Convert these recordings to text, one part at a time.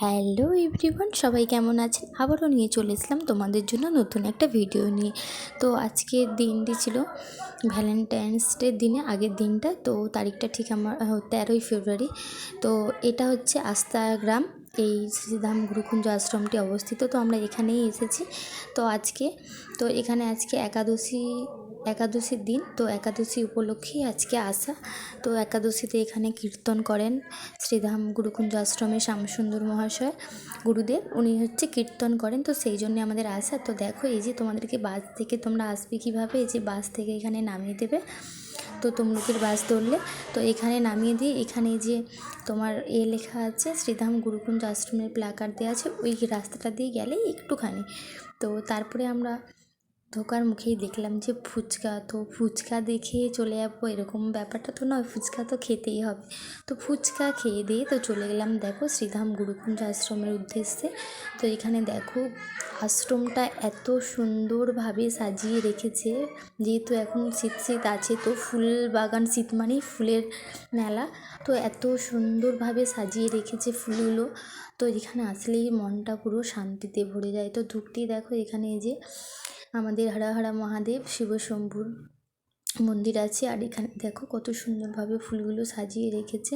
Hello everyone, সবাই কেমন আছেন? আবারও নিয়ে চলে এসলাম তোমাদের জন্য নতুন একটা ভিডিও নিয়ে। তো আজকের দিনটি ছিল ভ্যালেন্টাইন্স ডের দিনে আগের দিনটা। তো তারিখটা ঠিক আমার 13ই ফেব্রুয়ারি। তো এটা হচ্ছে আস্থা গ্রাম, এই শ্রীধাম গুরুকুঞ্জ আশ্রমটি অবস্থিত। তো আমরা এখানেই এসেছি। তো এখানে আজকে একাদশীর দিন। তো একাদশী উপলক্ষেই আজকে আসা। তো একাদশীতে এখানে কীর্তন করেন শ্রীধাম গুরুকুঞ্জ আশ্রমের শ্যামসুন্দর মহাশয় গুরুদেব, উনি হচ্ছে কীর্তন করেন। তো সেই জন্যে আমাদের আসা। তো দেখো, এই যে তোমাদেরকে বাস থেকে তোমরা আসবে কীভাবে, এই যে বাস থেকে এখানে নামিয়ে দেবে। তো তমলুকের বাস ধরলে তো এখানে নামিয়ে দিয়ে এখানে যে তোমার লেখা আছে শ্রীধাম গুরুকুঞ্জ আশ্রমের প্ল্যাকার্ড দেওয়া আছে, ওই রাস্তাটা দিয়ে গেলেই একটুখানি। তো তারপরে আমরা ঢোকার মুখেই দেখলাম যে ফুচকা। তো ফুচকা দেখে চলে যাবো এরকম ব্যাপারটা তো নয়, ফুচকা তো খেতেই হবে। তো ফুচকা খেয়ে দিয়ে তো চলে গেলাম দেখো শ্রীধাম গুরুকুঞ্জ আশ্রমের উদ্দেশ্যে। তো এখানে দেখো আশ্রমটা এত সুন্দরভাবে সাজিয়ে রেখেছে। যেহেতু এখন শীত আছে, তো ফুল বাগান, শীত মানেই ফুলের মেলা। তো এত সুন্দরভাবে সাজিয়ে রেখেছে ফুলগুলো। তো এখানে আসলেই মনটা পুরো শান্তিতে ভরে যায়। তো ঢুকতেই দেখো এখানে এই যে আমাদের হর হর মহাদেব শিবশম্ভুর মন্দির আছে। আর এখানে দেখো কত সুন্দরভাবে ফুলগুলো সাজিয়ে রেখেছে।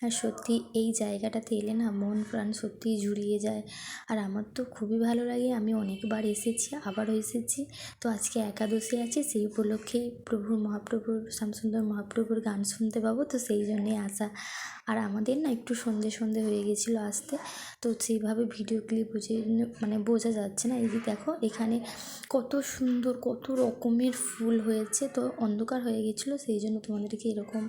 আর সত্যি এই জায়গাটাতে এলে না মন প্রাণ সত্যিই জুড়িয়ে যায়। আর আমার তো খুবই ভালো লাগে, আমি অনেকবার এসেছি, আবারও এসেছি। তো আজকে একাদশী আছে, সেই উপলক্ষেই মহাপ্রভুর শ্যামসুন্দর মহাপ্রভুর গান শুনতে পাবো, তো সেই জন্যেই আসা। আর আমাদের না একটু সন্ধে হয়ে গেছিলো আসতে। তো সেইভাবে ভিডিও ক্লিপ বোঝা যাচ্ছে না। এই যে দেখো এখানে কত সুন্দর কত রকমের ফুল হয়েছে। তো অন্ধকার হয়ে গেছিলো, সেই জন্য তোমাদেরকে এরকম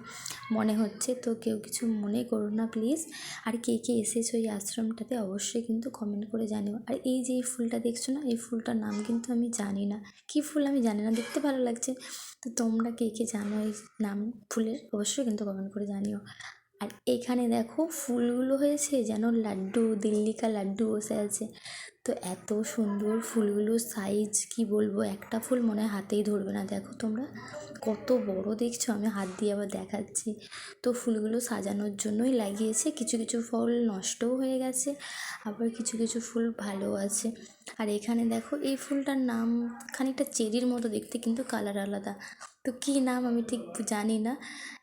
মনে হচ্ছে। তো কেউ কিছু মনে করো না প্লিজ। আর কে কে এসেছো এই আশ্রমটাতে অবশ্যই কিন্তু কমেন্ট করে জানিও। আর এই যে এই ফুলটা দেখছো না, এই ফুলটার নাম কিন্তু আমি জানি না, কী ফুল আমি জানি না, দেখতে ভালো লাগছে। তো তোমরা কে কে জানো এই নাম ফুলের, অবশ্যই কিন্তু কমেন্ট করে জানিও। আর এখানে দেখো ফুলগুলো হয়েছে যেন লাড্ডু, দিল্লি কা লাড্ডু বসে আছে। তো এত সুন্দর ফুলগুলোর সাইজ কি বলবো, একটা ফুল মনে হয় হাতেই ধরবে না। দেখো তোমরা কত বড় দেখছো, আমি হাত দিয়ে আবার দেখাচ্ছি। তো ফুলগুলো সাজানোর জন্যই লাগিয়েছে। কিছু কিছু ফুল নষ্টও হয়ে গেছে, আবার কিছু কিছু ফুল ভালো আছে। আর এখানে দেখো এই ফুলটার নাম খানিকটা চেরির মতো দেখতে, কিন্তু কালার আলাদা। তো কী নাম আমি ঠিক জানি না।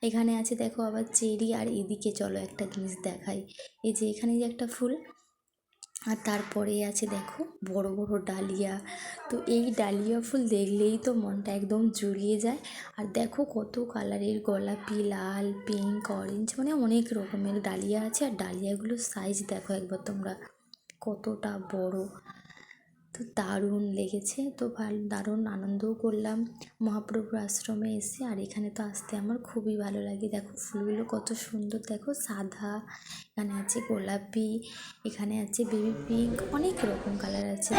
এখানে আছে দেখো আবার চেরি। আর এদিকে চলো একটা জিনিস দেখাই, এই যে এখানে যে একটা ফুল, আর তারপরে আছে দেখো বড় বড় ডালিয়া। তো এই ডালিয়া ফুল দেখলেই তো মনটা একদম জুড়িয়ে যায়। আর দেখো কত কালারের, গোলাপি, লাল, পিঙ্ক, অরেঞ্জ, মানে অনেক রকমের ডালিয়া আছে। আর ডালিয়াগুলোর সাইজ দেখো একবার তোমরা কতটা বড়। তো দারুণ লেগেছে। তো দারুণ আনন্দও করলাম মহাপ্রভুর আশ্রমে এসে। আর এখানে তো আসতে আমার খুবই ভালো লাগে। দেখো ফুলগুলো কত সুন্দর, দেখো সাদা, এখানে আছে গোলাপি, এখানে আছে বেবি পিঙ্ক, অনেক রকম কালার আছে।